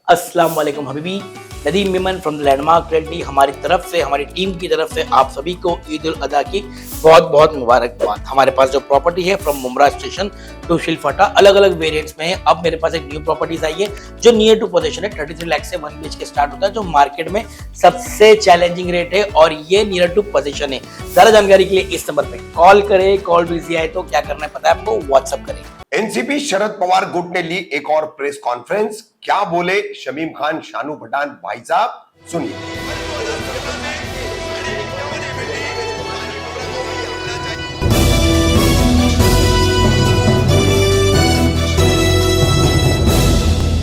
अस्सलाम वालेकुम Habibi. Nadeem Memon from the landmark ready, हमारी तरफ से, हमारी टीम की तरफ से आप सभी को ईद उल अदा की बहुत बहुत मुबारकबाद। हमारे पास जो प्रॉपर्टी है फ्रॉम मुमरा स्टेशन टू शिलफटा अलग अलग वेरिएंट्स में है। अब मेरे पास एक न्यू प्रॉपर्टीज आई है जो नियर टू पोजीशन है। 33 लाख से 1 BHK स्टार्ट होता है, जो मार्केट में सबसे चैलेंजिंग रेट है और ये नियर टू पोजीशन है। ज्यादा जानकारी के लिए इस नंबर पे कॉल करें। कॉल बिजी आए तो क्या करना है पता है आपको, व्हाट्सअप करें। एनसीपी शरद पवार गुट ने ली एक और प्रेस कॉन्फ्रेंस। क्या बोले शमीम खान शानू पठान भाई साहब, सुनिए।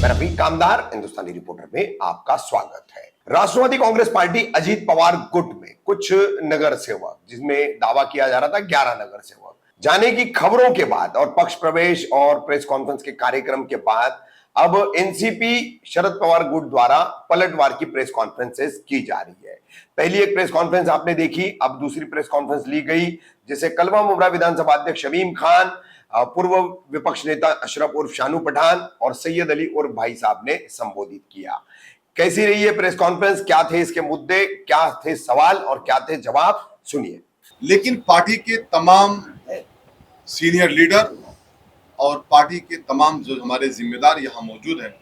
मैं रफीक कामदार, हिंदुस्तानी रिपोर्टर में आपका स्वागत है। राष्ट्रवादी कांग्रेस पार्टी अजीत पवार गुट में कुछ नगर सेवक, जिसमें दावा किया जा रहा था 11 नगर सेवक जाने की खबरों के बाद और पक्ष प्रवेश और प्रेस कॉन्फ्रेंस के कार्यक्रम के बाद अब एनसीपी शरद पवार गुट द्वारा पलटवार की प्रेस कॉन्फ्रेंसेस की जा रही है। पहली एक प्रेस कॉन्फ्रेंस आपने देखी, अब दूसरी प्रेस कॉन्फ्रेंस ली गई, जिसे कलवा मुमरा विधानसभा अध्यक्ष शमीम खान, पूर्व विपक्ष नेता अशरफ उर्फ शानू पठान और सैयद अली उर्फ भाई साहब ने संबोधित किया। कैसी रही है प्रेस कॉन्फ्रेंस, क्या थे इसके मुद्दे, क्या थे सवाल और क्या थे जवाब, सुनिए। लेकिन पार्टी के तमाम सीनियर लीडर और पार्टी के तमाम जो हमारे जिम्मेदार यहाँ मौजूद हैं,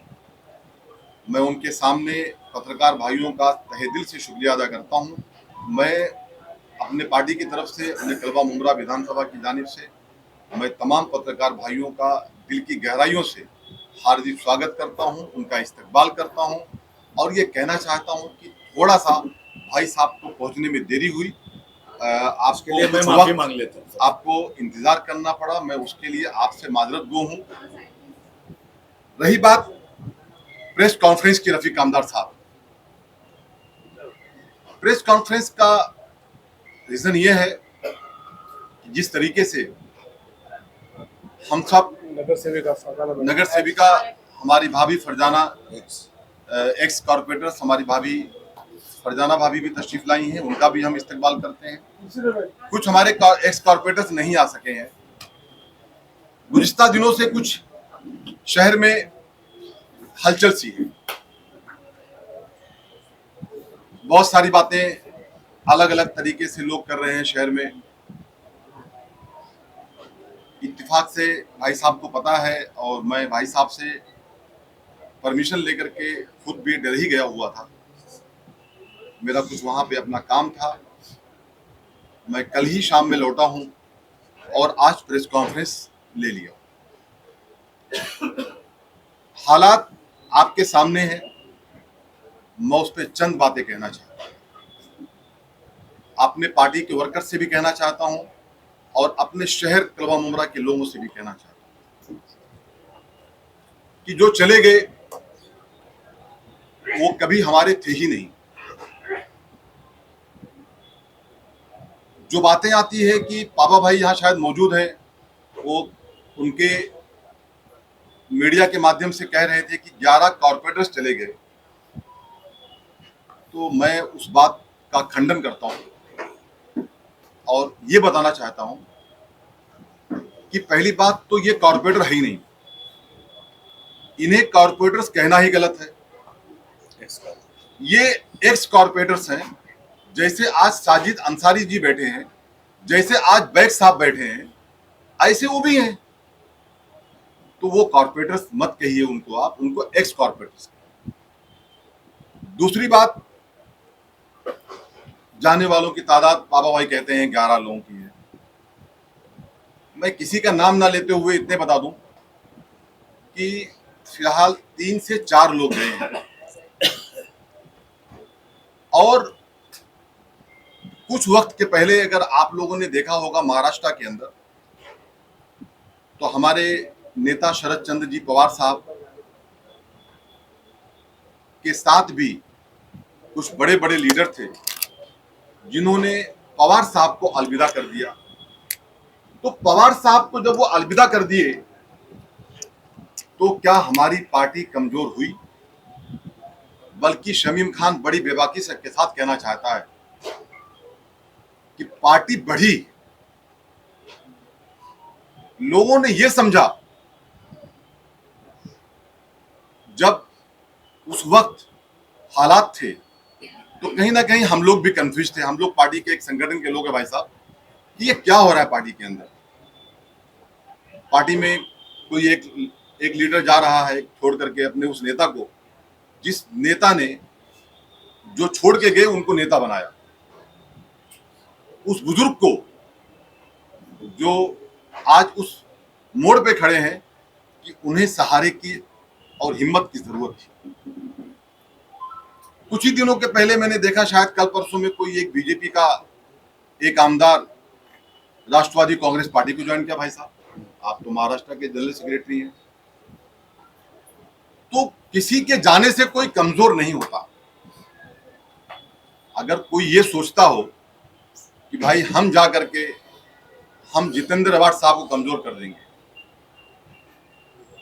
मैं उनके सामने पत्रकार भाइयों का तहे दिल से शुक्रिया अदा करता हूँ। मैं अपने पार्टी की तरफ से, अपने कलवा मुमरा विधानसभा की जानिब से मैं तमाम पत्रकार भाइयों का दिल की गहराइयों से हार्दिक स्वागत करता हूँ, उनका इस्तकबाल करता हूँ और ये कहना चाहता हूँ कि थोड़ा सा भाई साहब को पहुँचने में देरी हुई, आपके लिए मैं माफी मांग लेता हूं। आपको इंतजार करना पड़ा, मैं उसके लिए आपसे माजरत गो हूं। रही बात प्रेस कॉन्फ्रेंस की, रफीक कामदार साहब, प्रेस कॉन्फ्रेंस का रीजन ये है कि जिस तरीके से हम सब नगर सेविका हमारी भाभी फरजाना, एक्स कॉर्पोरेटर्स हमारी भाभी फरजाना भाभी भी तशरीफ लाई हैं, उनका भी हम इस्तकबाल करते हैं। कुछ हमारे एक्स कॉर्पोरेटर्स नहीं आ सके हैं। गुज़िश्ता दिनों से कुछ शहर में हलचल सी है, बहुत सारी बातें अलग अलग तरीके से लोग कर रहे हैं शहर में। इत्तेफाक से भाई साहब को पता है और मैं भाई साहब से परमिशन लेकर के खुद भी डर ही गया हुआ था। मेरा कुछ वहाँ पे अपना काम था, मैं कल ही शाम में लौटा हूँ और आज प्रेस कॉन्फ्रेंस ले लिया। हालात आपके सामने हैं, मैं उस पर चंद बातें कहना चाहता हूँ। अपने पार्टी के वर्कर से भी कहना चाहता हूँ और अपने शहर कलवा मुमरा के लोगों से भी कहना चाहता हूँ कि जो चले गए वो कभी हमारे थे ही नहीं। जो बातें आती है कि पापा भाई यहाँ शायद मौजूद हैं, वो उनके मीडिया के माध्यम से कह रहे थे कि 11 कॉर्पोरेटर्स चले गए, तो मैं उस बात का खंडन करता हूँ और ये बताना चाहता हूँ कि पहली बात तो ये कॉर्पोरेटर है ही नहीं, इन्हें कॉर्पोरेटर्स कहना ही गलत है। ये एक्स कॉर्पोरेटर्स हैं। जैसे आज साजिद अंसारी जी बैठे हैं, जैसे आज बैग साहब बैठे हैं, ऐसे वो भी हैं। तो वो कॉर्पोरेटर्स मत कहिए उनको, आप उनको एक्स कॉर्पोरेटर्स। दूसरी बात, जाने वालों की तादाद पापा भाई कहते हैं 11 लोगों की है। मैं किसी का नाम ना लेते हुए इतने बता दूं कि फिलहाल 3 से 4 लोग गए हैं और कुछ वक्त के पहले अगर आप लोगों ने देखा होगा महाराष्ट्र के अंदर, तो हमारे नेता शरद चंद्र जी पवार साहब के साथ भी कुछ बड़े बड़े लीडर थे जिन्होंने पवार साहब को अलविदा कर दिया। तो पवार साहब को जब वो अलविदा कर दिए तो क्या हमारी पार्टी कमजोर हुई? बल्कि शमीम खान बड़ी बेबाकी से के साथ कहना चाहता है कि पार्टी बढ़ी। लोगों ने यह समझा जब उस वक्त हालात थे तो कहीं ना कहीं हम लोग भी कंफ्यूज थे। हम लोग पार्टी के एक संगठन के लोग हैं भाई साहब, कि ये क्या हो रहा है पार्टी के अंदर। पार्टी में कोई एक लीडर जा रहा है छोड़ करके अपने उस नेता को, जिस नेता ने जो छोड़ के गए उनको नेता बनाया, उस बुजुर्ग को जो आज उस मोड़ पे खड़े हैं कि उन्हें सहारे की और हिम्मत की जरूरत थी। कुछ ही दिनों के पहले मैंने देखा, शायद कल परसों में, कोई एक बीजेपी का एक आमदार राष्ट्रवादी कांग्रेस पार्टी को ज्वाइन किया। भाई साहब, आप तो महाराष्ट्र के जनरल सेक्रेटरी हैं। तो किसी के जाने से कोई कमजोर नहीं होता। अगर कोई ये सोचता हो कि भाई हम जा करके हम जितेंद्र अवार्ड साहब को कमजोर कर देंगे,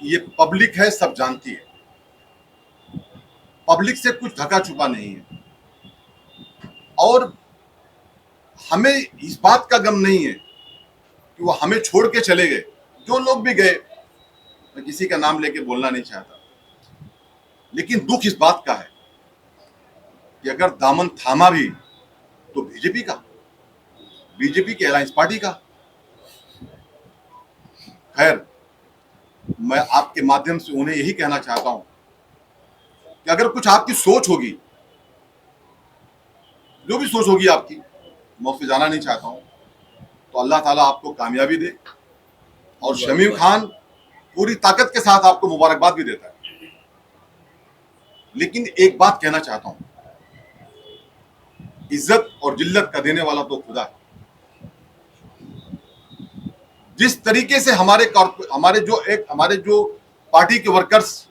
ये पब्लिक है, सब जानती है। पब्लिक से कुछ ढका छुपा नहीं है और हमें इस बात का गम नहीं है कि वो हमें छोड़ के चले गए। जो लोग भी गए, मैं किसी का नाम लेके बोलना नहीं चाहता, लेकिन दुख इस बात का है कि अगर दामन थामा भी तो बीजेपी की अलायंस पार्टी का। खैर, मैं आपके माध्यम से उन्हें यही कहना चाहता हूं कि अगर कुछ आपकी सोच होगी, जो भी सोच होगी आपकी, मैं उससे जाना नहीं चाहता हूं, तो अल्लाह ताला आपको कामयाबी दे। और शमीम खान पूरी ताकत के साथ आपको मुबारकबाद भी देता है। लेकिन एक बात कहना चाहता हूं, इज्जत और जिल्लत का देने वाला तो खुदा है। जिस तरीके से हमारे जो पार्टी के वर्कर्स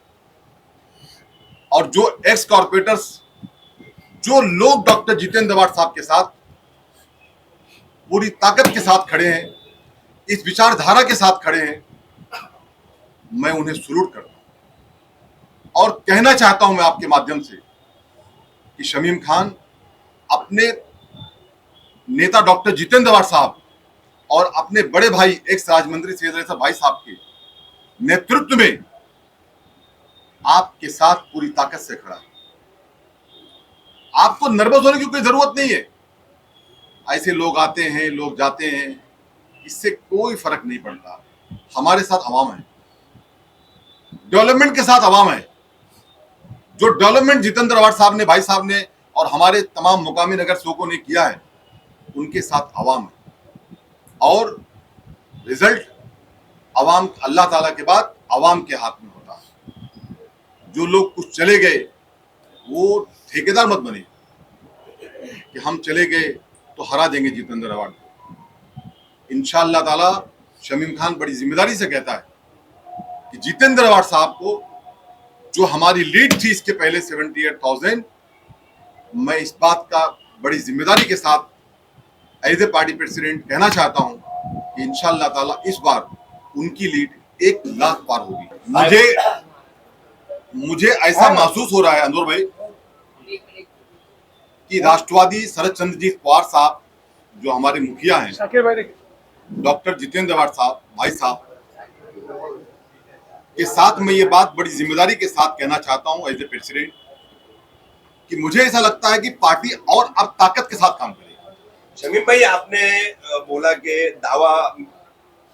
और जो एक्स कॉर्पोरेटर्स, जो लोग डॉक्टर जितेंद्र अवार्ड साहब के साथ पूरी ताकत के साथ खड़े हैं, इस विचारधारा के साथ खड़े हैं, मैं उन्हें सलूट करता हूं और कहना चाहता हूं मैं आपके माध्यम से कि शमीम खान अपने नेता डॉक्टर जितेंद्र अवार्ड साहब और अपने बड़े भाई एक्स राज्य मंत्री सैयद रईस भाई साहब के नेतृत्व में आपके साथ पूरी ताकत से खड़ा है। आपको नर्वस होने की कोई जरूरत नहीं है। ऐसे लोग आते हैं, लोग जाते हैं, इससे कोई फर्क नहीं पड़ता। हमारे साथ अवाम है, डेवलपमेंट के साथ अवाम है। जो डेवलपमेंट जितेंद्र अवार्ड साहब ने, भाई साहब ने और हमारे तमाम मुकामी नगर सेवकों ने किया है, उनके साथ अवाम है। और रिजल्ट अवाम, अल्लाह ताला के बाद अवाम के हाथ में होता है। जो लोग कुछ चले गए वो ठेकेदार मत बने कि हम चले गए तो हरा देंगे जितेंद्र अवार्ड को। इंशाअल्लाह ताला शमीम खान बड़ी जिम्मेदारी से कहता है कि जितेंद्र अवार्ड साहब को, जो हमारी लीड थी इसके पहले 78,000, मैं इस बात का बड़ी जिम्मेदारी के साथ एज ए पार्टी प्रेसिडेंट कहना चाहता हूं कि इंशाअल्लाह ताला इस बार उनकी लीड 1 लाख पार होगी। मुझे ऐसा महसूस हो रहा है अनवर भाई कि राष्ट्रवादी शरद चंद्र जी पवार साहब, जो हमारे मुखिया हैं, डॉक्टर जितेंद्र अवार्ड साहब, भाई साहब के साथ मैं ये बात बड़ी जिम्मेदारी के साथ कहना चाहता हूं एज ए प्रेसिडेंट कि मुझे ऐसा लगता है कि पार्टी और अब ताकत के साथ काम करेगी। शमीम भाई, आपने बोला कि दावा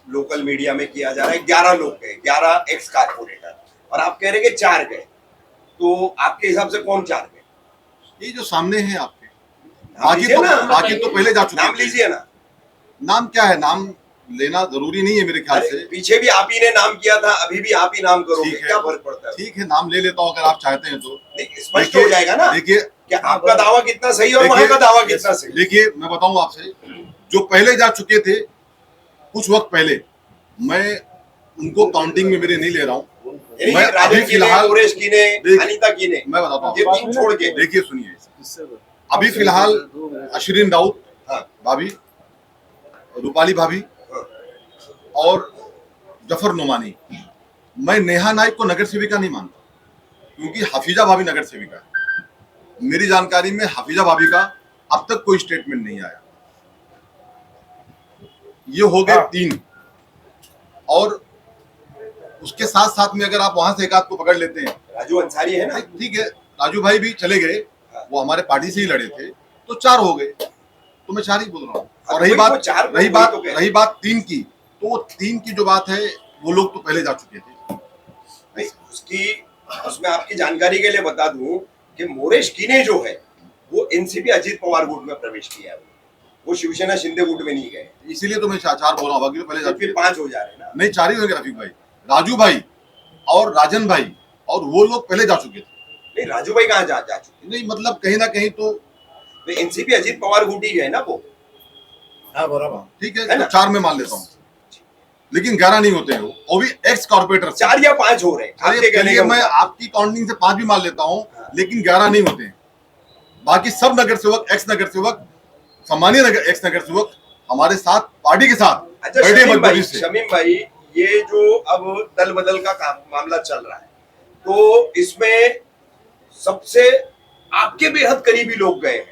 लोकल मीडिया में किया जा रहा है 11 लोग गए, 11 एक्स कारपोरेटर, और आप कह रहे हैं कि 4 गए, तो आपके हिसाब से कौन 4 गए? ये जो सामने है आपके, बाकी तो पहले जा चुके। नाम लीजिए ना। नाम क्या है? नाम लेना जरूरी नहीं है मेरे ख्याल से। पीछे भी आप ही ने नाम किया था, अभी भी आप ही नाम करोगे, क्या फर्क पड़ता है? ठीक है, नाम ले लेता हूँ अगर आप चाहते हैं तो। स्पष्ट हो जाएगा ना। देखिए कि आपका दावा कितना सही और वहां का दावा कितना सही। देखिए, मैं बताऊं आपसे, जो पहले जा चुके थे कुछ वक्त पहले, मैं उनको काउंटिंग में मेरे नहीं ले रहा हूँ। मैं अभी फिलहाल अनीता की ने, मैं बताता हूँ, ये 3 छोड़ के। देखिए सुनिए, अभी फिलहाल अशरीन राउत भाभी, रूपाली भाभी और जफर नोमानी। मैं नेहा नाइक को नगर सेविका नहीं मानता, क्योंकि हफीजा भाभी नगर सेविका है। मेरी जानकारी में हफीजा भाभी का अब तक कोई स्टेटमेंट नहीं आया। ये हो गए 3, और उसके साथ साथ में अगर आप वहां से एक आध को पकड़ लेते हैं राजू अंसारी है ना। ठीक है, राजू भाई भी चले गए, वो हमारे पार्टी से ही लड़े थे, तो 4 हो गए, तो मैं 4 ही बोल रहा हूँ। और रही बात 3 की, तो 3 की जो बात है वो लोग तो पहले जा चुके थे। नहीं, उसमें आपकी जानकारी के लिए बता दूं कि मोरेश कीने जो है वो एनसीपी अजीत पवार गुट में प्रवेश किया है, वो शिवसेना शिंदे गुट में नहीं गए, इसीलिए तो मैं 4 बोल रहा हूँ, बाकी तो पहले जा फिर 5 हो जा रहे हैं ना। नहीं, 4 ही होंगे रफीक भाई, राजू भाई और राजन भाई और वो लोग पहले जा चुके थे। नहीं, राजू भाई कहाँ जा चुके? नहीं मतलब कहीं ना कहीं तो एनसीपी अजीत पवार गुट ही है ना वो। हाँ बराबर, ठीक है, तो 4 में मान लेता हूँ, लेकिन 11 नहीं होते हैं वो भी एक्स कॉर्पोरेटर। 4 या 5 हो रहे हैं। मैं आपकी काउंटिंग से 5 भी मान लेता हूँ, लेकिन 11 नहीं होते हैं। बाकी सब नगर सेवक, एक्स नगर सेवक, सम्मानीय एक्स नगर सेवक हमारे साथ, पार्टी के साथ। अच्छा शमीम भाई, ये जो अब दल बदल का मामला चल रहा है, तो इसमें सबसे आपके बेहद करीबी लोग गए हैं,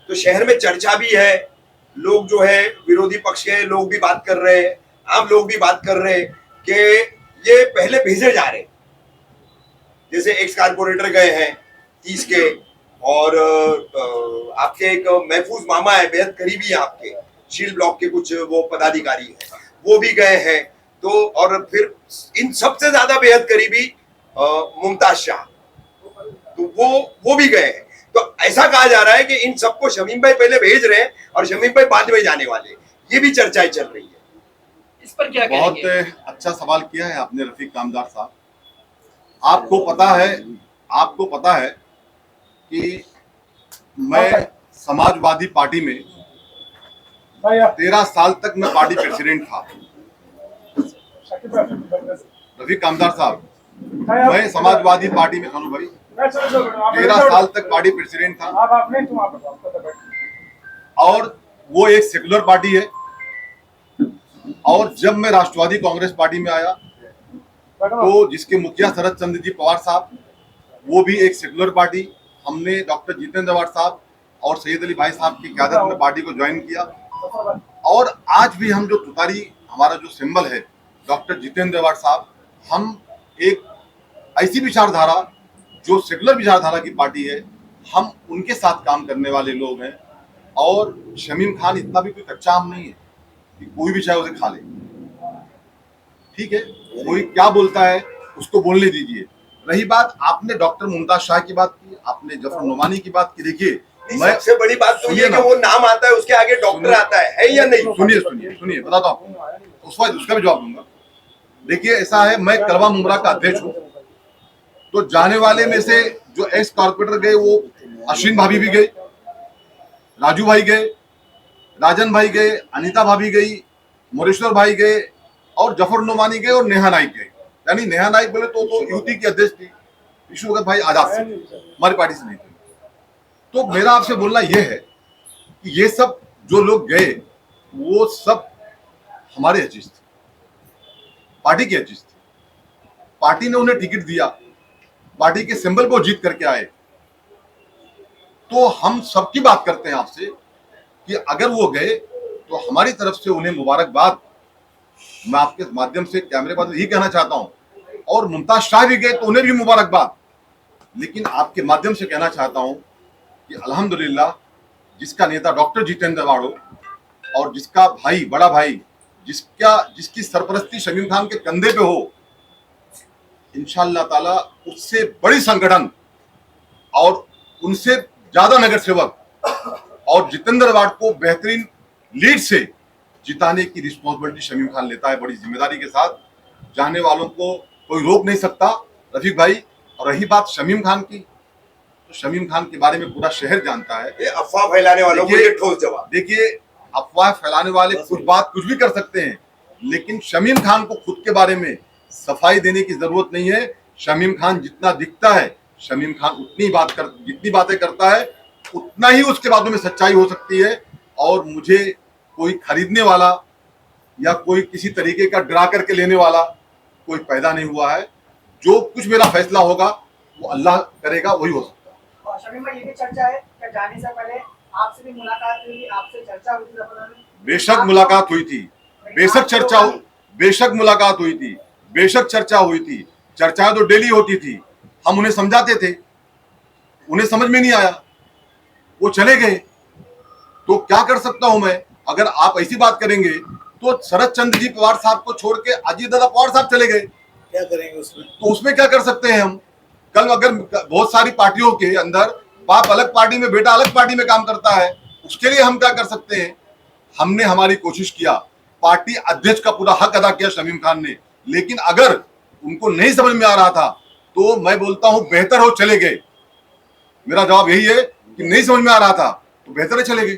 तो शहर में चर्चा भी है, लोग जो है विरोधी पक्ष के लोग भी बात कर रहे हैं, आम लोग भी बात कर रहे हैं कि ये पहले भेजे जा रहे, जैसे एक्स कारपोरेटर गए हैं 30 के, और आपके एक महफूज मामा है, बेहद करीबी है आपके, शील ब्लॉक के कुछ वो पदाधिकारी हैं, वो भी गए हैं, तो और फिर इन सबसे ज्यादा बेहद करीबी मुमताज शाह, तो वो भी गए हैं। तो ऐसा कहा जा रहा है कि इन सबको शमीम भाई पहले भेज रहे हैं और शमीम भाई बाद में जाने वाले, ये भी चर्चाएं चल रही है। इस पर क्या बहुत अच्छा सवाल किया है आपने रफीक कामदार साहब। आपको पता है कि मैं समाजवादी पार्टी में 13 साल तक मैं पार्टी प्रेसिडेंट था। रफीक कामदार साहब, मैं समाजवादी पार्टी में, खानू भाई, 13 साल तक पार्टी प्रेसिडेंट था, और वो एक सेकुलर पार्टी है। और जब मैं राष्ट्रवादी कांग्रेस पार्टी में आया, तो जिसके मुखिया शरद चंद्र जी पवार साहब, वो भी एक सेकुलर पार्टी, हमने डॉक्टर जितेंद्र अवार्ड साहब और सैयद अली भाई साहब की क़यादत में पार्टी को ज्वाइन किया। और आज भी हम जो तुतारी, हमारा जो सिंबल है डॉक्टर जितेंद्र अवार्ड साहब, हम एक ऐसी विचारधारा जो सेकुलर विचारधारा की पार्टी है, हम उनके साथ काम करने वाले लोग हैं। और शमीम खान इतना भी कोई कच्चा आम नहीं है कि कोई भी चाहे उसे खा ले। ठीक है, कोई क्या बोलता है उसको बोलने दीजिए। रही बात, आपने डॉक्टर मुमताज शाह की बात की, आपने जफर नुमानी की बात की। देखिए, सबसे बड़ी बात तो ये कि वो नाम आता है, उसके आगे डॉक्टर आता है या नहीं? सुनिए बताता हूँ, उसका भी जवाब दूंगा। देखिए, ऐसा है, मैं कलवा मुमरा का अध्यक्ष हूँ, तो जाने वाले में से जो एक्स कॉर्पोरेटर गए, वो अश्विन भाभी भी गई, राजू भाई गए, राजन भाई गए, अनीता भाभी गई, मोरेश्वर भाई गए, और जफर नुमानी गए, और नेहा नाइक गए। यानी नेहा नाइक बोले तो यूटी की अध्यक्ष थी, विष्णुभगत भाई आजाद से, हमारी पार्टी से नहीं थे। तो मेरा आपसे बोलना यह है कि ये सब जो लोग गए, वो सब हमारे अजीज थे, पार्टी के अजीज थे। पार्टी ने उन्हें टिकट दिया, पार्टी के सिंबल को जीत करके आए। तो हम सबकी बात करते हैं आपसे कि अगर वो गए तो हमारी तरफ से उन्हें मुबारकबाद। मैं आपके माध्यम से कैमरे पर यही कहना चाहता हूं, और मुमताज शाह भी गए तो उन्हें भी मुबारकबाद। लेकिन आपके माध्यम से कहना चाहता हूं कि अल्हम्दुलिल्लाह, जिसका नेता डॉक्टर जितेंद्र अवार्ड हो, और जिसका भाई, बड़ा भाई, जिसकी सरपरस्ती शमीम खान के कंधे पे हो, इंशाअल्लाह ताला उससे बड़ी संगठन और उनसे ज्यादा नगर सेवक और जितेंद्र अवार्ड को बेहतरीन लीड से जिताने की रिस्पॉन्सिबिलिटी शमीम खान लेता है, बड़ी जिम्मेदारी के साथ। जाने वालों को कोई रोक नहीं सकता, रफीक भाई। और रही बात शमीम खान की, तो शमीम खान के बारे में पूरा शहर जानता है। ये अफवाह फैलाने वालों को ये ठोस जवाब। देखिए, अफवाह फैलाने वाले कुछ भी कर सकते हैं, लेकिन शमीम खान को खुद के बारे में सफाई देने की जरूरत नहीं है। शमीम खान जितना दिखता है, शमीम खान जितनी बातें करता है, उतना ही उसके बातों में सच्चाई हो सकती है। और मुझे कोई खरीदने वाला या कोई किसी तरीके का डरा करके लेने वाला कोई पैदा नहीं हुआ है। जो कुछ मेरा फैसला होगा वो अल्लाह करेगा, वही हो सकता है। शमीम भाई, ये भी चर्चा है कि जाने से पहले आपसे भी मुलाकात हुई, आपसे चर्चा हुई थी? बेशक मुलाकात हुई थी, बेशक मुलाकात हुई थी, बेशक चर्चा हुई थी। चर्चाएं तो डेली होती थी, हम उन्हें समझाते थे, उन्हें समझ में नहीं आया, वो चले गए। तो क्या कर सकता हूं मैं? अगर आप ऐसी बात करेंगे तो शरद चंद्र जी पवार साहब को छोड़ के अजीत दादा पवार साहब चले गए, क्या करेंगे उसमें? तो उसमें क्या कर सकते हैं हम? कल अगर बहुत सारी पार्टियों के अंदर बाप अलग पार्टी में, बेटा अलग पार्टी में काम करता है, उसके लिए हम क्या कर सकते हैं? हमने हमारी कोशिश किया, पार्टी अध्यक्ष का पूरा हक अदा किया शमीम खान ने, लेकिन अगर उनको नहीं समझ में आ रहा था तो मैं बोलता हूं बेहतर हो चले गए। मेरा जवाब यही है कि नहीं समझ में आ रहा था तो बेहतर है चले गए।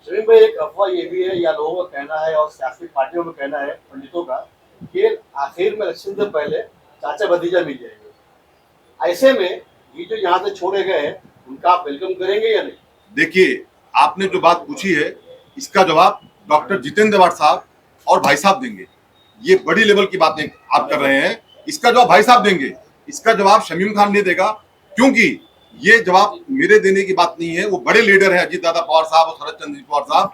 शमीम भाई, एक अफवाह ये भी है या लोगों का कहना है और सियासी पार्टियों में कहना है, पंडितों का, कि आखिर में इलेक्शन से पहले चाचा भतीजा मिल जाएंगे। ऐसे में ये जो यहाँ से छोड़े गए हैं उनका आप वेलकम करेंगे या नहीं? देखिए, आपने जो बात पूछी है इसका जवाब डॉक्टर जितेंद्र अवार्ड साहब और भाई साहब देंगे। ये बड़ी लेवल की बातें आप कर रहे हैं, इसका जवाब भाई साहब देंगे, इसका जवाब शमीम खान नहीं देगा, क्योंकि ये जवाब मेरे देने की बात नहीं है। वो बड़े लीडर है अजीत दादा पवार साहब और शरद चंद्र पवार साहब,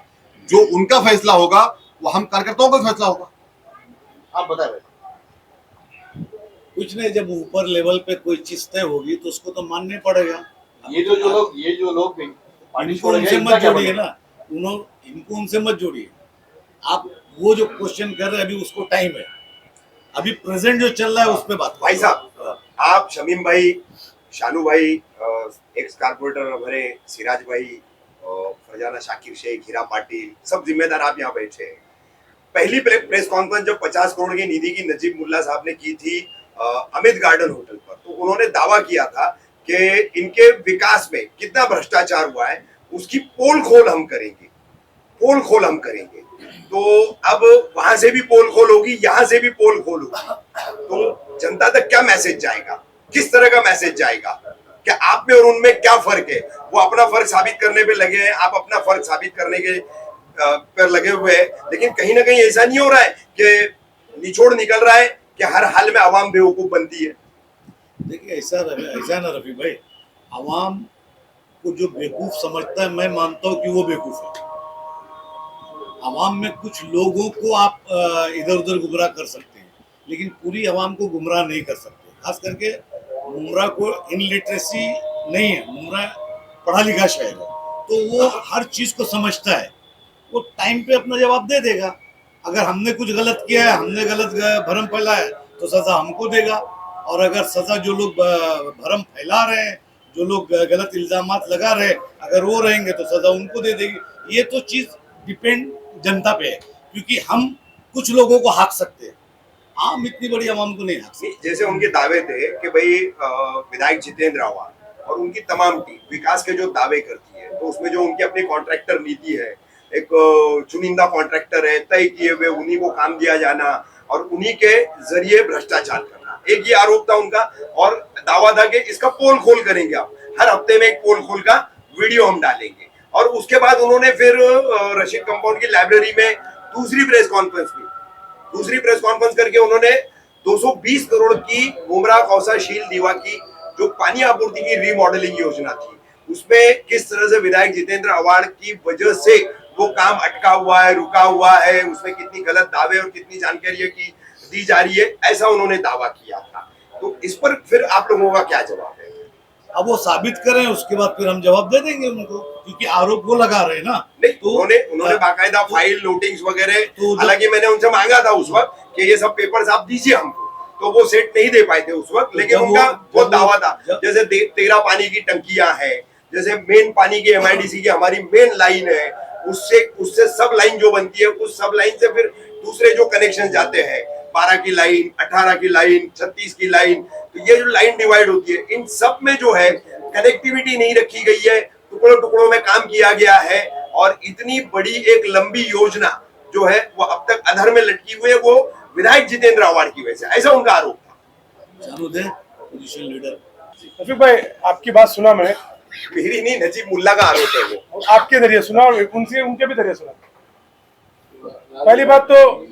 जो उनका फैसला होगा वो हम कार्यकर्ताओं का फैसला होगा। आप बता रहे कुछ नहीं, जब ऊपर लेवल पे कोई चीज तय होगी तो उसको तो मानना पड़ेगा। ये जो लोग पार्टी इनको छोड़ उनसे गए, मत जोड़िए ना, इनको उनसे मत जोड़िए। आप वो जो क्वेश्चन कर रहे हैं अभी उसको टाइम है, अभी प्रेजेंट जो चल रहा है उस पे बात भाई साहब, आप शमीम भाई, शानू भाई, एक्स कारपोरेटर हमारे सिराज भाई, फरजाना शाकिर शेख, हीरा पाटिल, सब जिम्मेदार आप यहाँ बैठे हैं। पहली प्रेस कॉन्फ्रेंस जब 50 करोड़ की निधि की नजीब मुल्ला साहब ने की थी अमित गार्डन होटल पर, तो उन्होंने दावा किया था कि इनके विकास में कितना भ्रष्टाचार हुआ है उसकी पोल खोल हम करेंगे, पोल खोल हम करेंगे। तो अब वहां से भी पोल खोल होगी, यहाँ से भी पोल खोल होगी, तो जनता तक क्या मैसेज जाएगा, किस तरह का मैसेज जाएगा? क्या आप में और उनमें क्या फर्क है? वो अपना फर्क साबित करने पे लगे हैं, आप अपना फर्क साबित करने के पर लगे हुए हैं, लेकिन कहीं ना कहीं ऐसा नहीं हो रहा है कि निचोड़ निकल रहा है कि हर हाल में आवाम बेवकूफ बनती है। देखिए, ऐसा ना रफी भाई, आवाम को जो बेवकूफ समझता है, मैं मानता हूँ कि वो बेवकूफ है। आवाम में कुछ लोगों को आप इधर उधर गुमराह कर सकते हैं, लेकिन पूरी आवाम को गुमराह नहीं कर सकते। खास करके मुमरा को इनलिटरेसी नहीं है, मुमरा पढ़ा लिखा शहर है, तो वो हर चीज को समझता है, वो टाइम पे अपना जवाब दे देगा। अगर हमने कुछ गलत किया है, हमने गलत भरम फैलाया है, तो सजा हमको देगा, और अगर सजा जो लोग भरम फैला रहे हैं, जो लोग गलत इल्जामात लगा रहे हैं, अगर वो रहेंगे तो सजा उनको दे देगी। ये तो चीज डिपेंड जनता पे है, क्योंकि हम कुछ लोगों को हाँक सकते हैं, आम इतनी बड़ी आवाम को नहीं हाँक सकते। जैसे उनके दावे थे कि भाई विधायक जितेंद्र आवाड और उनकी तमाम टीम विकास के जो दावे करती है, तो उसमें जो उनकी अपनी कॉन्ट्रैक्टर नीति है, एक चुनिंदा कॉन्ट्रैक्टर है, तय किए हुए उन्हीं को काम दिया जाना और उन्हीं के जरिए भ्रष्टाचार करना, एक ये आरोप था उनका। और दावा था कि इसका पोल खोल करेंगे, आप हर हफ्ते में एक पोल खोल का वीडियो हम डालेंगे। और उसके बाद उन्होंने फिर रशीद कंपाउंड की लाइब्रेरी में दूसरी प्रेस कॉन्फ्रेंस करके उन्होंने 220 करोड़ की मुमरा कौसाशील दीवा की जो पानी आपूर्ति की रीमॉडलिंग योजना थी, उसमें किस तरह से विधायक जितेंद्र आवाड की वजह से वो काम अटका हुआ है, रुका हुआ है, उसमें कितनी गलत दावे और कितनी जानकारियां की दी जा रही है, ऐसा उन्होंने दावा किया था। तो इस पर फिर आप लोगों का क्या जवाब है? अब वो साबित करें, उसके बाद फिर हम जवाब दे देंगे उनको, क्योंकि आरोप वो लगा रहे हैं ना। नहीं, तो उन्होंने बाकायदा फाइल नोटिंग्स वगैरह, तो हालांकि मैंने उनसे मांगा था उस वक्त कि ये सब पेपर्स आप दीजिए हमको, तो वो सेट नहीं दे पाए थे उस वक्त, लेकिन उनका वो दावा था। जैसे 13 पानी की टंकियां हैं, जैसे मेन पानी की MIDC की हमारी मेन लाइन है, उससे सब लाइन जो बनती है, उस सब लाइन से फिर दूसरे जो कनेक्शन जाते हैं, 12 की लाइन, 18 की लाइन, 36 की लाइन, तो ये जो लाइन डिवाइड होती है, इन सब में जो है कनेक्टिविटी नहीं रखी गई है, टुकड़ों टुकड़ों में काम किया गया है। और इतनी बड़ी एक लंबी योजना जो है वो अब तक अधर में लटकी हुई है, वो विधायक जितेंद्र आवाड की वजह से, ऐसा उनका आरोप था। जानू दे पोजीशन लीडर। रफीक भाई, आपकी बात सुना मैं, मेरी नहीं, नजीब मुल्ला का आरोप है वो। आपके जरिए सुना और उनसे उनके भी जरिए सुना। पहली बात तो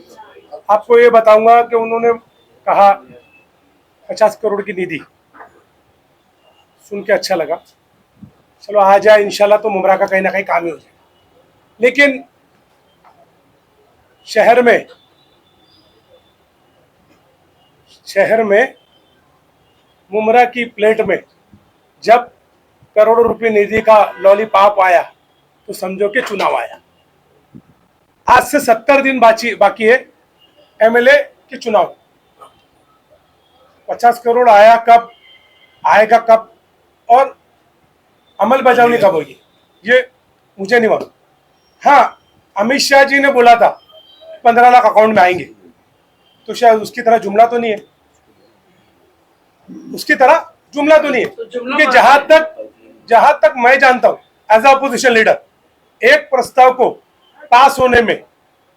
आपको ये बताऊंगा कि उन्होंने कहा 50 करोड़ की निधि, सुन के अच्छा लगा, चलो आ जाए इंशाल्लाह, तो मुमरा का कहीं ना कहीं काम ही हो जाए। लेकिन शहर में मुमरा की प्लेट में जब करोड़ों रुपए निधि का लॉलीपॉप आया तो समझो कि चुनाव आया। आज से 70 दिन बाकी है एमएलए के चुनाव। 50 करोड़ आया कब, आएगा कब और अमल बजावनी कब होगी ये मुझे नहीं मालूम। हाँ, अमित शाह जी ने बोला था 15 लाख अकाउंट में आएंगे, तो शायद उसकी तरह जुमला तो नहीं है, उसकी तरह जुमला तो नहीं है, क्योंकि जहां तक मैं जानता हूं एज अपोजिशन लीडर, एक प्रस्ताव को पास होने में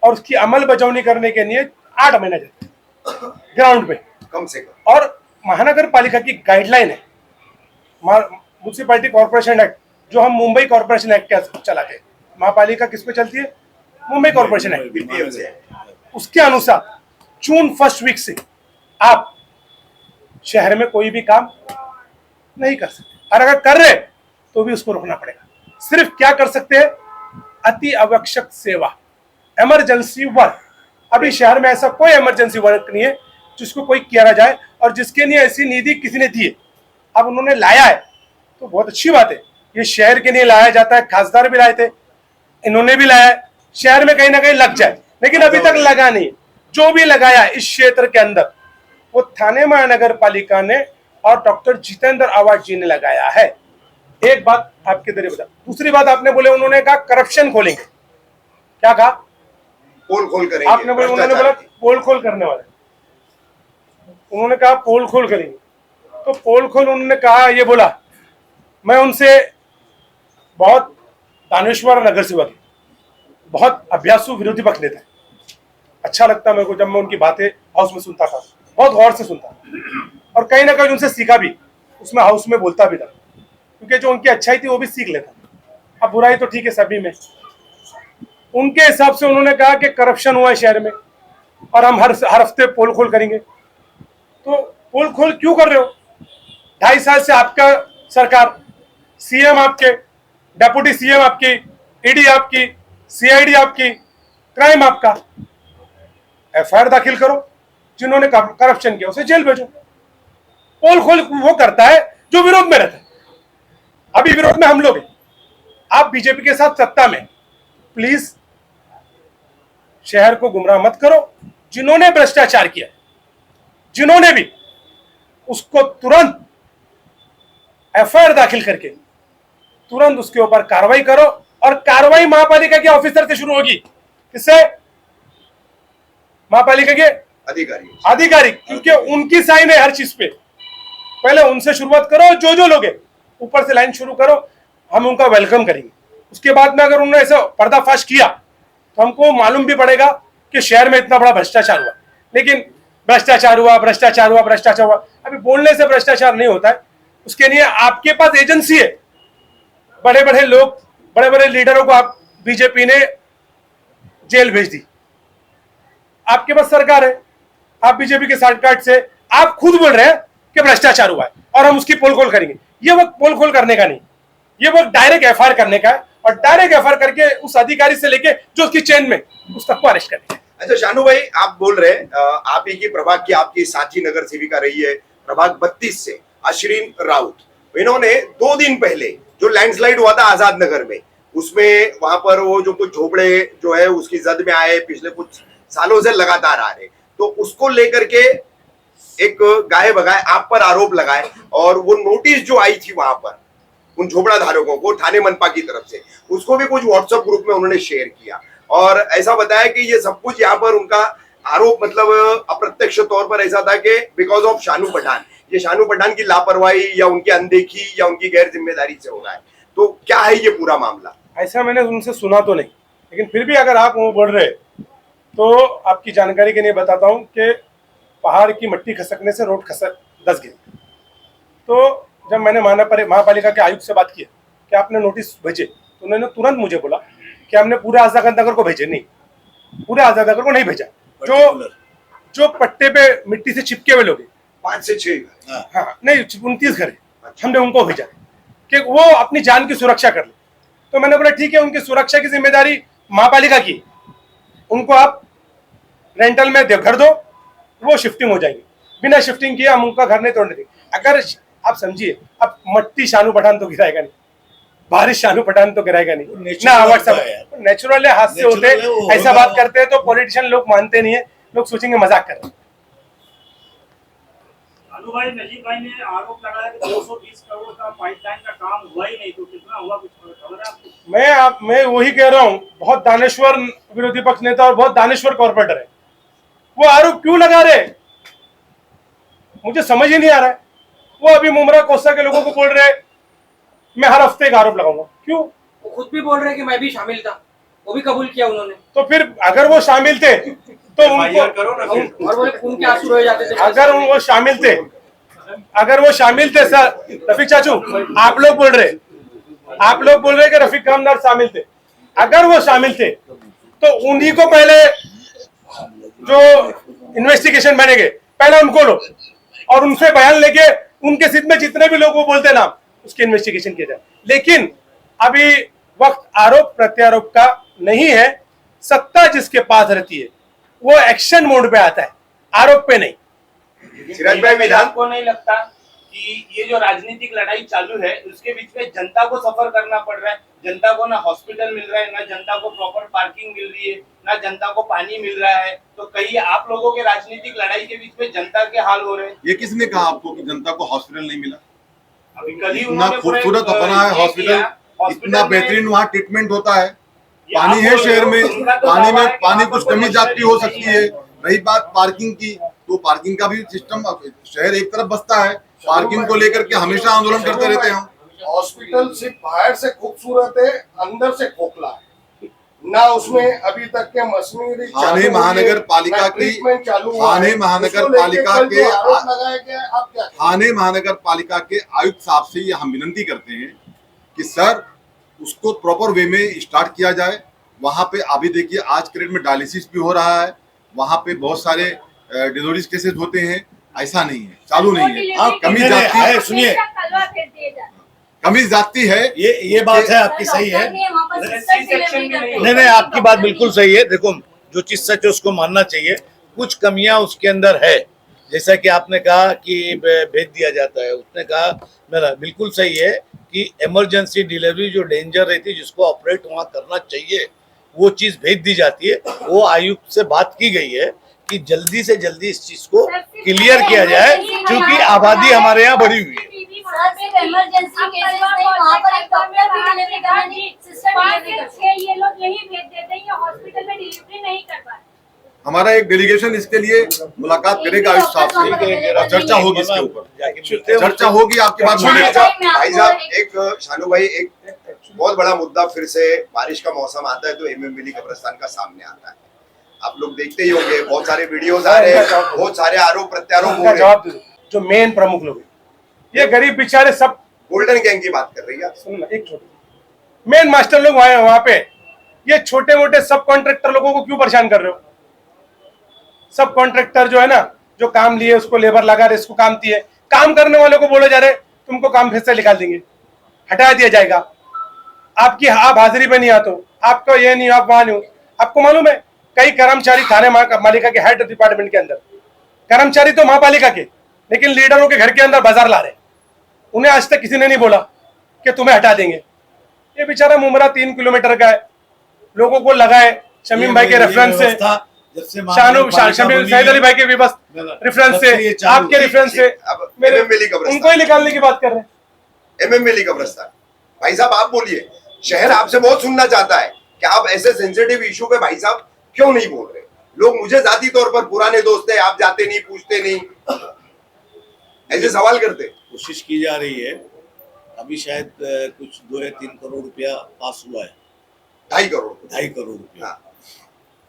और उसकी अमल बजावनी करने के लिए 8 महीने जाते हैं ग्राउंड पे कम से कम। और महानगर पालिका की गाइडलाइन है म्यूनिसिपैलिटी कॉर्पोरेशन एक्ट, जो हम मुंबई कॉर्पोरेशन एक्ट के चलाते हैं। महापालिका किस पे चलती है? Mumbai corporation act. उसके अनुसार जून फर्स्ट वीक से आप शहर में कोई भी काम नहीं कर सकते, और अगर कर रहे तो भी उसको रोकना पड़ेगा। सिर्फ क्या कर सकते हैं? अति आवश्यक सेवा, इमरजेंसी वर्क। अभी शहर में ऐसा कोई इमरजेंसी वर्क नहीं है जिसको कोई किया ना जाए, और जिसके लिए ऐसी निधि किसी ने दी है, अब उन्होंने लाया है तो बहुत अच्छी बात है। ये शहर के लिए लाया जाता है, खासदार भी लाए थे, इन्होंने भी लाया है, शहर में कहीं ना कहीं लग जाए, लेकिन अभी तक लगा नहीं। जो भी लगाया इस क्षेत्र के अंदर वो थाने महानगर पालिका ने और डॉक्टर जितेंद्र आवाज जी ने लगाया है। एक बात आपके दरे बता। दूसरी बात आपने बोले, उन्होंने कहा करप्शन खोलेंगे। क्या कहा? पोल खोल करेंगे। आपने बोले, उन्होंने बोला पोल खोल करने वाले, उन्होंने कहा पोल खोल करेंगे। तो पोल खोल उन्होंने कहा, ये बोला, मैं उनसे बहुत दानेश्वर नगर सेवक, बहुत अभ्यासु विरोधी पक्ष नेता है, अच्छा लगता है मेरे को जब मैं उनकी बातें हाउस में सुनता था, बहुत गौर से सुनता और कहीं ना कहीं उनसे सीखा भी, उसमें हाउस में बोलता भी था, क्योंकि जो उनकी अच्छाई थी वो भी सीख लेता। अब बुराई तो ठीक है सभी में। उनके हिसाब से उन्होंने कहा कि करप्शन हुआ है शहर में और हम हर हफ्ते पोल खोल करेंगे। तो पोल खोल क्यों कर रहे हो? 2.5 साल से आपका सरकार, सीएम आपके, डेप्यूटी सीएम आपकी, ईडी आपकी, सीआईडी आपकी, क्राइम आपका। एफआईआर दाखिल करो, जिन्होंने करप्शन किया उसे जेल भेजो। पोल खोल वो करता है जो विरोध में रहता है। अभी विरोध में हम लोग हैं, आप बीजेपी के साथ सत्ता में, प्लीज शहर को गुमराह मत करो। जिन्होंने भ्रष्टाचार किया, जिन्होंने भी, उसको तुरंत एफआईआर दाखिल करके तुरंत उसके ऊपर कार्रवाई करो, और कार्रवाई महापालिका के ऑफिसर से शुरू होगी। किससे? महापालिका के अधिकारी, क्योंकि उनकी साइन है हर चीज पे। पहले उनसे शुरुआत करो, जो लोग हैं ऊपर से लाइन शुरू करो, हम उनका वेलकम करेंगे। उसके बाद में अगर उन्होंने ऐसा पर्दाफाश किया तो हमको मालूम भी पड़ेगा कि शहर में इतना बड़ा भ्रष्टाचार हुआ। लेकिन भ्रष्टाचार हुआ, भ्रष्टाचार हुआ, भ्रष्टाचार हुआ, अभी बोलने से भ्रष्टाचार नहीं होता है। उसके लिए आपके पास एजेंसी है, बड़े बड़े लोग, बड़े बड़े लीडरों को आप बीजेपी ने जेल भेज दी। आपके पास सरकार है, आप बीजेपी के सरकार से आप खुद बोल रहे हैं कि भ्रष्टाचार हुआ है और हम उसकी पोल खोल करेंगे। ये वक्त पोल खोल करने का नहीं, ये वक्त डायरेक्ट एफआईआर करने का है, और डायरेक्ट एफआईआर करके उस अधिकारी से लेके जो उसकी चेन में उस तक को अरेस्ट करने का। अच्छा शानू भाई, आप बोल रहे हैं आप एक ही प्रभाग की आपकी साथी नगर सेविका रही है, प्रभाग 32 से अश्विन राउत। इन्होंने 2 दिन पहले जो लैंडस्लाइड हुआ था आजाद नगर में, उसमें वहां पर वो जो कुछ झोपड़े जो है उसकी जद में आए, पिछले कुछ सालों से लगातार आ रहे, तो उसको लेकर के एक गाये बगाए आप पर आरोप लगाए, और वो नोटिस जो आई थी वहां पर उन झोपड़ा धारकों को थाने मनपा की तरफ से, उसको भी कुछ व्हाट्सएप ग्रुप में उन्होंने शेयर किया, और ऐसा बताया कि ये सब कुछ यहाँ पर उनका आरोप मतलब अप्रत्यक्ष तौर पर ऐसा था कि बिकॉज ऑफ शानू पठान, ये शानू पठान की लापरवाही या उनकी अनदेखी या उनकी गैर जिम्मेदारी से हो रहा है। तो क्या है ये पूरा मामला? ऐसा मैंने उनसे सुना तो नहीं, लेकिन फिर भी अगर आप वो बोल रहे तो आपकी जानकारी के लिए बताता हूँ कि पहाड़ की मट्टी खसकने से रोड खसक 10 गिरी। तो जब मैंने महापालिका के आयुक्त से बात की कि आपने नोटिस भेजे, तो उन्होंने तुरंत मुझे बोला कि हमने पूरे आजाद नगर को भेजे नहीं, पूरे आजाद नगर को नहीं भेजा, जो पट्टे पे मिट्टी से चिपके हुए लोग 5 से 6 हाँ नहीं 29 घर है, हमने उनको भेजा कि वो अपनी जान की सुरक्षा कर ले। तो मैंने बोला ठीक है, उनकी सुरक्षा की जिम्मेदारी महापालिका की, उनको आप रेंटल में घर दो, वो शिफ्टिंग हो जाएंगे। बिना शिफ्टिंग किया हम उनका घर नहीं तोड़ने देंगे। अगर आप समझिए, अब मट्टी शानू पठान तो गिराएगा नहीं, बारिश शानू पठान तो गिराएगा नहीं ना, आवाज सब नेचुरल है, हाथ से होते Natural है, वो ऐसा होगा। बात करते हैं तो पॉलिटिशियन लोग मानते नहीं है, लोग सोचेंगे मजाक कर रहे हैं। अनु भाई, नजीब भाई ने आरोप लगाया कि 220 करोड़ का पाइपलाइन का काम हुआ ही नहीं, तो कितना हुआ कुछ खबर है आपको? मैं वही कह रहा हूँ, बहुत दानश्वर विरोधी पक्ष नेता और बहुत दानश्वर कॉर्पोरेटर है, वो आरोप क्यों लगा रहे मुझे समझ ही नहीं आ रहा है। वो अभी मुमरा कोसा के लोगों को बोल रहे मैं हर हफ्ते का आरोप लगाऊंगा, क्यों? वो खुद भी बोल रहे हैं कि मैं भी शामिल था, वो भी कबूल किया उन्होंने। तो फिर अगर वो शामिल थे तो उनको, और बोले खून के आंसू रोए जाते थे। अगर वो शामिल थे, अगर वो शामिल थे सर, रफीक चाचू आप लोग बोल रहे कि रफीक कामदार शामिल थे, अगर वो शामिल थे तो उन्हीं को पहले जो इन्वेस्टिगेशन बनेंगे पहले उनको लो और उनसे बयान लेके उनके सिद्ध में जितने भी लोग वो बोलते नाम उसकी इन्वेस्टिगेशन किया जाए। लेकिन अभी वक्त आरोप प्रत्यारोप का नहीं है, सत्ता जिसके पास रहती है वो एक्शन मोड पे आता है, आरोप पे नहीं। सिराज भाई, विधान आपको नहीं लगता कि ये जो राजनीतिक लड़ाई चालू है उसके बीच में जनता को सफर करना पड़ रहा है? जनता को ना हॉस्पिटल मिल रहा है, ना जनता को प्रॉपर पार्किंग मिल रही है, ना जनता को पानी मिल रहा है, तो कहीं आप लोगों के राजनीतिक लड़ाई के बीच में जनता के हाल हो रहे हैं? ये किसने कहा आपको कि जनता को हॉस्पिटल नहीं मिला? अभी कल ही इतना उन्होंने खूबसूरत पूरे, अपना है ये हॉस्पिटल, किया, हॉस्पिटल इतना में- बेहतरीन वहाँ ट्रीटमेंट होता है, ये पानी आप है बोल शहर रहे में, हो, उनका तो पानी दावा में है कि पानी वहाँ पर कुछ कोई कमी जाती हो मशीनरी सकती नहीं है। रही बात पार्किंग की, तो पार्किंग का भी सिस्टम, शहर एक तरफ बसता है, पार्किंग को लेकर के हमेशा आंदोलन करते रहते हैं। हॉस्पिटल सिर्फ बाहर से खूबसूरत है, अंदर से खोखला है ना, उसमें अभी तक के मशीनरी थाने महानगर पालिका की, थाने महानगर पालिका के, लगाया गया है। आप क्या थाने महानगर पालिका के आयुक्त साहब से ये हम विनती करते हैं कि सर उसको प्रॉपर वे में स्टार्ट किया जाए। वहाँ पे अभी देखिए आज के डेट में डायलिसिस भी हो रहा है, वहाँ पे बहुत सारे डिलीवरीज केसेस होते हैं, ऐसा नहीं है, चालू नहीं है। हाँ, कमी जाती है, सुनिए, कमी जाती है, ये बात है आपकी सही है। नहीं, आपकी बात बिल्कुल सही है। देखो, जो चीज सच है उसको मानना चाहिए, कुछ कमियां उसके अंदर है, जैसा कि आपने कहा कि भेज दिया जाता है, उसने कहा मेरा बिल्कुल सही है कि इमरजेंसी डिलीवरी जो डेंजर रहती है जिसको ऑपरेट वहाँ करना चाहिए वो चीज भेज दी जाती है। वो आयुक्त से बात की गई है कि जल्दी से जल्दी इस चीज को क्लियर किया जाए, क्योंकि आबादी हमारे यहाँ बढ़ी हुई है। इमरजेंसी केसेस नहीं, वहाँ पर एक डॉक्टर भी डिलीवरी करना नहीं, सिस्टर डिलीवरी करते हैं, ये लोग यही भेज देते हैं, ये हॉस्पिटल में डिलीवरी नहीं कर पाते। हमारा एक डेलीगेशन इसके लिए मुलाकात करेगा आयुक्त साहब से और चर्चा होगी इसके ऊपर, चर्चा होगी, आपकी बात सुनिए। भाई साहब, एक शानू भाई, एक बहुत बड़ा मुद्दा फिर से बारिश का मौसम आता है तो एमएमवेली कब्रिस्तान का सामने आता है। आप लोग देखते ही होंगे, बहुत सारे वीडियोस आ रहे हैं, बहुत सारे आरोप प्रत्यारोप हो रहे हैं। जवाब दे दो, जो मेन प्रमुख लोग हैं, ये गरीब बेचारे सब, गोल्डन गैंग की बात कर रही है। सुनना, एक छोटे मेन मास्टर लोग वहाँ पे, ये छोटे मोटे सब कॉन्ट्रैक्टर लोगों को क्यों परेशान कर रहे हो? सब कॉन्ट्रैक्टर जो है ना, जो काम लिए उसको लेबर लगा रहे, इसको काम दिए, काम करने वालों को बोले जा रहे तुमको काम फिर से निकाल देंगे, हटा दिया जाएगा, आपकी आप हाजिरी पे नहीं आते हो, आपको ये नहीं, आप वहां नहीं हो। आपको मालूम है कई कर्मचारी थाने महापालिका के हेड डिपार्टमेंट के अंदर, कर्मचारी तो महापालिका के, लेकिन लीडरों के घर के अंदर बाजार ला रहे, उन्हें आज तक किसी ने नहीं बोला कि तुम्हें हटा देंगे। ये बेचारा मुमरा 3 किलोमीटर का है, लोगों को लगा है शमीम भाई के रेफरेंस से, शमीम सैयद अली भाई के भी बस रेफरेंस से, आपके रेफरेंस से, उनको ही निकालने की बात कर रहे हैं। एमएमवेली कब्रिस्तान, भाई साहब आप बोलिए, शहर आपसे बहुत सुनना चाहता है कि आप ऐसे सेंसिटिव इशू पे भाई साहब क्यों नहीं बोल रहे? लोग मुझे जाती तौर पर पुराने दोस्त है, आप जाते नहीं, पूछते नहीं, ऐसे सवाल करते। कोशिश की जा रही है, अभी शायद कुछ 2 या 3 करोड़ रुपया पास हुआ है, 2.5 करोड़, 2.5 करोड़ रुपया। हाँ।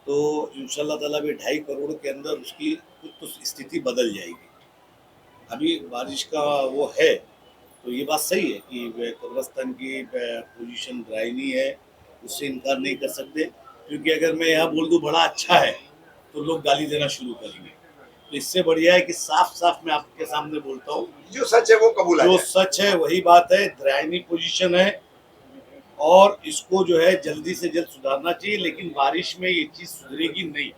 तो इंशाल्लाह ताला भी 2.5 करोड़ के अंदर उसकी कुछ तो स्थिति बदल जाएगी। अभी बारिश का वो है, तो ये बात सही है कि कब्रिस्तान की पोजीशन ड्राई नहीं है, उससे इनकार नहीं कर सकते, क्योंकि अगर मैं यहाँ बोल दूँ बड़ा अच्छा है तो लोग गाली देना शुरू करेंगे। तो इससे बढ़िया है कि साफ साफ मैं आपके सामने बोलता हूँ, जो सच है वो कबूल जो सच है वही बात है, ड्राइनी पोजीशन है और इसको जो है जल्दी से जल्द सुधारना चाहिए। लेकिन बारिश में ये चीज़ सुधरेगी नहीं,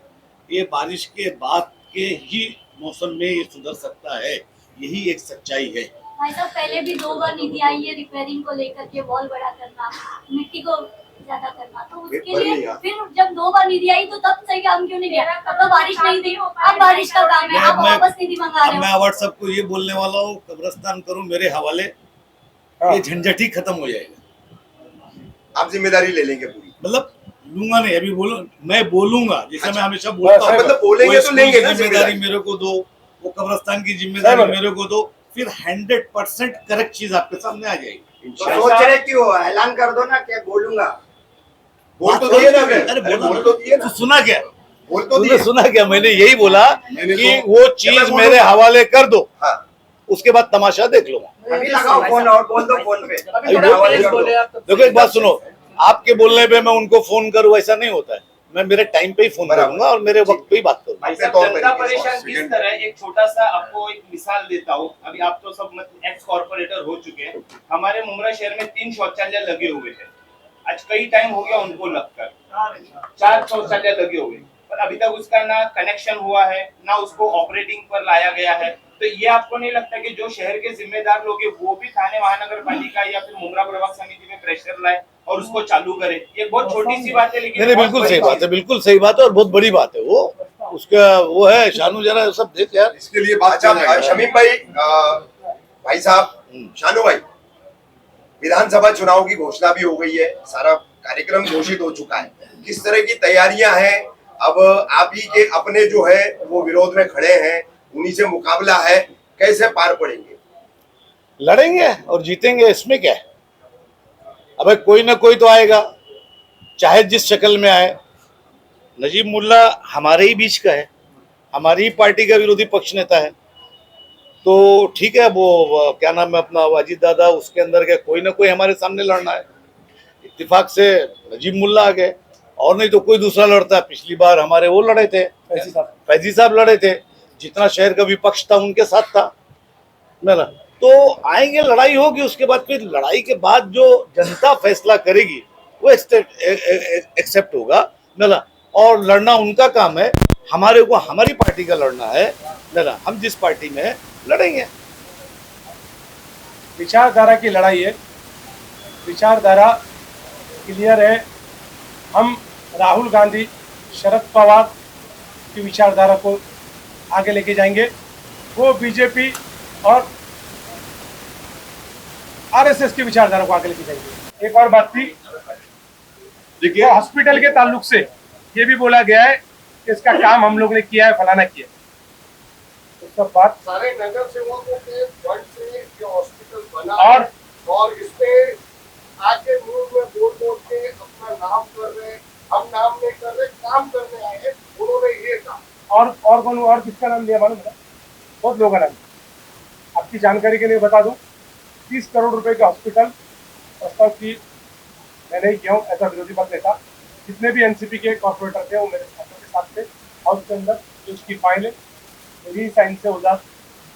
ये बारिश के बाद के ही मौसम में ये सुधर सकता है, यही एक सच्चाई है। भाई साहब पहले भी 2 बार निधि आई है रिपेयरिंग को लेकर के, वॉल बड़ा करना, मिट्टी को ज्यादा करना, तो उसके लिए फिर जब 2 बार निधि आई तो तब सही काम क्यों नहीं किया? तब तो बारिश नहीं थी, अब बारिश का काम है, आप वापस निधि मंगा रहे हो। मैं व्हाट्सएप को ये बोलने वाला हूँ, कब्रिस्तान करूँ मेरे हवाले, ये झंझट ही खत्म हो जाएगा। आप जिम्मेदारी ले लेंगे पूरी? मतलब लूंगा नहीं, अभी बोलो, मैं बोलूंगा जैसे मैं हमेशा बोलता हूँ, मतलब बोलेंगे तो लेंगे ना जिम्मेदारी मेरे को दो, वो कब्रिस्तान की जिम्मेदारी मेरे को दो, फिर 100% करेक्ट चीज आपके सामने आ जाएगी। सोच रहे क्यों? ऐलान कर दो ना कि बोलूंगा। बोल तो दिए ना, अरे बोल तो दिए ना। तो सुना क्या? बोल तो तूने दिए। सुना क्या? मैंने यही बोला कि वो चीज मेरे हवाले कर दो, हाँ। उसके बाद तमाशा देख लूंगा। अभी लगाओ फोन और बोल दो फोन पे। देखो एक बात सुनो, आपके बोलने पे मैं उनको फोन करूँ ऐसा नहीं होता है, मैं मेरे टाइम पे ही फोन करूंगा और मेरे वक्त पे ही बात करूंगा। भाई साहब जनता परेशान किस तरह, एक छोटा सा आपको एक मिसाल देता हूँ। अभी आप तो सब एक्स कॉर्पोरेटर हो चुके हैं, हमारे मुमरा शहर में 3 शौचालय लगे हुए हैं, आज कई टाइम हो गया उनको लगकर 4 शौचालय लगे हुए, पर अभी तक उसका ना कनेक्शन हुआ है ना उसको ऑपरेटिंग पर लाया गया है। तो ये आपको नहीं लगता कि जो शहर के जिम्मेदार लोग हैं वो भी थाने महानगर पालिका या फिर मुमरा प्रभाग समिति में प्रेशर लाए और उसको चालू करे? ये बहुत छोटी सी बात है लेकिन नहीं, बिल्कुल सही बात है, बिल्कुल सही बात है और बहुत बड़ी बात है। वो उसका वो है, शानू जरा सब देख यार, इसके लिए बात अच्छा शमीम भाई, भाई साहब शानू भाई, विधानसभा चुनाव की घोषणा भी हो गई है, सारा कार्यक्रम घोषित हो चुका है, किस तरह की तैयारियां हैं? अब आप ही के अपने जो है वो विरोध में खड़े हैं, उन्हीं से मुकाबला है, कैसे पार पड़ेंगे? लड़ेंगे और जीतेंगे, इसमें क्या है? अबे कोई ना कोई तो आएगा, चाहे जिस शक्ल में आए। नजीब मुल्ला हमारे ही बीच का है, हमारी ही पार्टी का विरोधी पक्ष नेता है, तो ठीक है, वो क्या नाम है अपना वाजिद दादा, उसके अंदर के कोई ना कोई हमारे सामने लड़ना है। इत्तेफाक से नजीब मुल्ला आ गए, और नहीं तो कोई दूसरा लड़ता। पिछली बार हमारे वो लड़े थे, फैजी साहब लड़े थे, जितना शहर का विपक्ष था उनके साथ था ना। तो आएंगे, लड़ाई होगी, उसके बाद फिर लड़ाई के बाद जो जनता फैसला करेगी वो एक्सेप्ट होगा ना, और लड़ना उनका काम है, हमारे को हमारी पार्टी का लड़ना है ना, हम जिस पार्टी में लड़ेंगे। विचारधारा की लड़ाई है, विचारधारा क्लियर है। हम राहुल गांधी, शरद पवार की विचारधारा को आगे लेके जाएंगे, वो बीजेपी और आरएसएस की विचारधारा को आगे लेके जाएंगे। एक और बात थी, देखिए हॉस्पिटल के ताल्लुक से ये भी बोला गया है कि इसका काम हम लोग ने किया है, फलाना किया, तो सब बात सारे नगर सेवकों के फंड से ये हॉस्पिटल बना और इसमें आके न्यूज में बोल के अपना नाम कर रहे, हम नाम नहीं कर रहे, काम करने आए हैं, उन्होंने ये कहा। और कौन, और किसका नाम लिया मालूम है? बहुत लोगों का नाम। आपकी जानकारी के लिए बता दूं, 30 करोड़ रुपए के हॉस्पिटल प्रस्ताव की मैंने किया हूँ ऐसा विरोधी पक्ष नेता। जितने भी एनसीपी के कॉर्पोरेटर थे वो मेरे साथियों के साथ थे। हाउस के अंदर जो उसकी फाइल है, मेरी साइन से उधर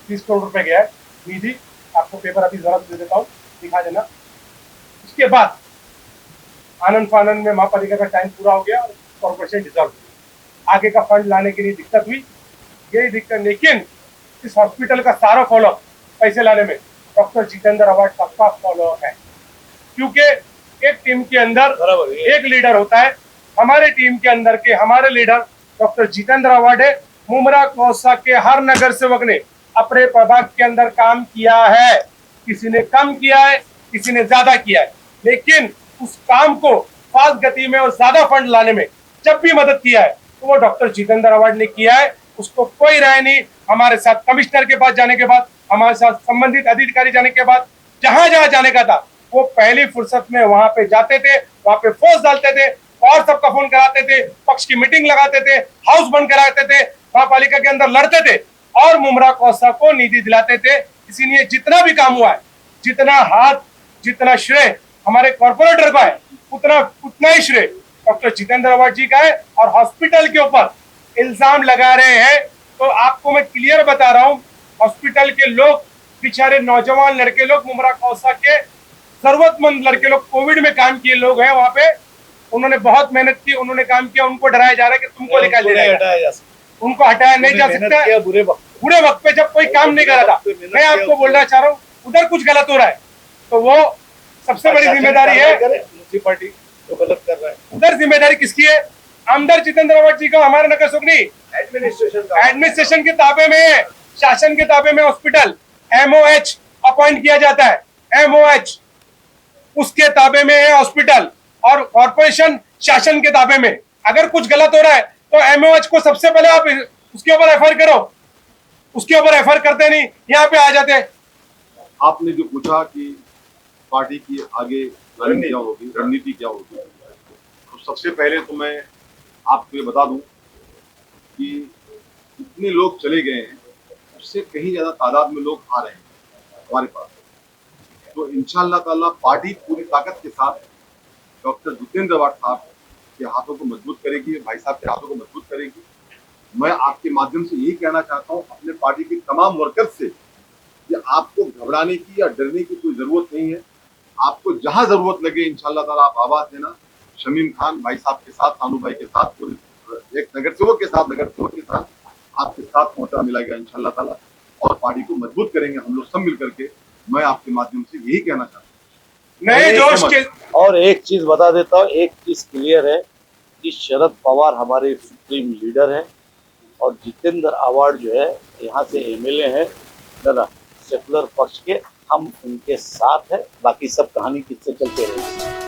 30 करोड़ रुपए गया है निधि। आपको पेपर अभी जरूरत दे देता हूँ, दिखा देना। उसके बाद आनंद फानंद में महापालिका का टाइम पूरा हो गया और कॉर्पोरेशन डिसॉल्व हुई। आगे का फंड लाने के लिए दिक्कत हुई, यही दिक्कत। लेकिन इस हॉस्पिटल का सारा फॉलोअप पैसे लाने में डॉक्टर जितेंद्र अवार्ड सबका फॉलोअप है, क्योंकि एक टीम के अंदर एक लीडर होता है। हमारे टीम के अंदर के हमारे लीडर डॉक्टर जितेंद्र अवार्ड है। मुमरा कौसा के हर नगर सेवक ने अपने प्रभाग के अंदर काम किया है, किसी ने कम किया है, किसी ने ज्यादा किया है, लेकिन उस काम को फास्ट गति में और ज्यादा फंड लाने में जब भी मदद किया है तो वो डॉक्टर जितेंद्र अवार्ड ने किया है। उसको कोई राय नहीं। हमारे साथ कमिश्नर के पास जाने के बाद, हमारे साथ संबंधित अधिकारी जाने के बाद, जहां जहां जाने का था वो पहली फुर्सत में वहां पे जाते थे, वहां पे फोर्स डालते थे और सबका फोन कराते थे, पक्ष की मीटिंग लगाते थे, हाउस बंद कराते थे, महापालिका के अंदर लड़ते थे और मुमरा कौसा को निधि दिलाते थे। इसीलिए जितना भी काम हुआ है, जितना हाथ, जितना श्रेय हमारे कॉर्पोरेटर का है, उतना ही श्रेय डॉक्टर जितेंद्र अवार्ड जी का है। और हॉस्पिटल के ऊपर इल्जाम लगा रहे हैं, तो आपको मैं क्लियर बता रहा हूं, हॉस्पिटल के लोग, बेचारे नौजवान लड़के लोग, मुमरा कौसा के जरूरतमंद लड़के लोग, कोविड में काम किए लोग हैं वहां पे, उन्होंने बहुत मेहनत की, उन्होंने काम किया, उनको डराया जा रहा है कि तुमको निकाल दिया जाएगा, उनको हटाया नहीं जा सकता। पूरे वक्त पे जब कोई काम नहीं कर रहा था। मैं आपको बोलना चाह रहा हूँ उधर कुछ गलत हो रहा है, तो वो सबसे बड़ी जिम्मेदारी है म्यूनसिपालिटी जो गलत कर रहा है। उधर जिम्मेदारी किसकी है? आमदार जितेंद्र आवाड जी का, हमारे नगर सुख नहीं, एडमिनिस्ट्रेशन के ताबे में है, शासन के ताबे में हॉस्पिटल MOH अपॉइंट किया जाता है, MOH उसके ताबे में है हॉस्पिटल, और कॉर्पोरेशन शासन के ताबे में। अगर कुछ गलत हो रहा है तो MOH को सबसे पहले आप उसके ऊपर एफआईआर करो, उसके ऊपर एफआईआर करते नहीं, यहाँ पे आ जाते। आपने जो पूछा कि पार्टी की आगे प्लानिंग क्या होगी, रणनीति क्या होगी, तो सबसे पहले तो मैं आपको ये बता दूं कि इतने लोग चले गए हैं, उससे कहीं ज्यादा तादाद में लोग आ रहे हैं हमारे पास। तो इंशाअल्लाह ताला पार्टी पूरी ताकत के साथ डॉक्टर जितेंद्र आवाड साहब के हाथों को मजबूत करेगी, भाई साहब के हाथों को मजबूत करेगी। मैं आपके माध्यम से यही कहना चाहता हूँ अपने पार्टी के तमाम वर्कर्स से कि आपको घबराने की या डरने की कोई जरूरत नहीं है। आपको जहां जरूरत लगे इंशाअल्लाह ताला आप आवाज देना। शमीम खान भाई साहब के साथ, सानू भाई के साथ, पूरे एक नगर सेवक के साथ आपके साथ मौका मिलेगा इंशाअल्लाह ताला, और पार्टी को मजबूत करेंगे हम लोग सब मिल करके। मैं आपके माध्यम से यही कहना चाहता हूँ। नए जोश के और एक चीज बता देता हूँ, एक चीज क्लियर है कि शरद पवार हमारे सुप्रीम लीडर हैं और जितेंद्र आवाड जो है यहाँ से MLA हैं सेकुलर पक्ष के, हम उनके साथ हैं। बाकी सब कहानी किससे चलते रहेगी।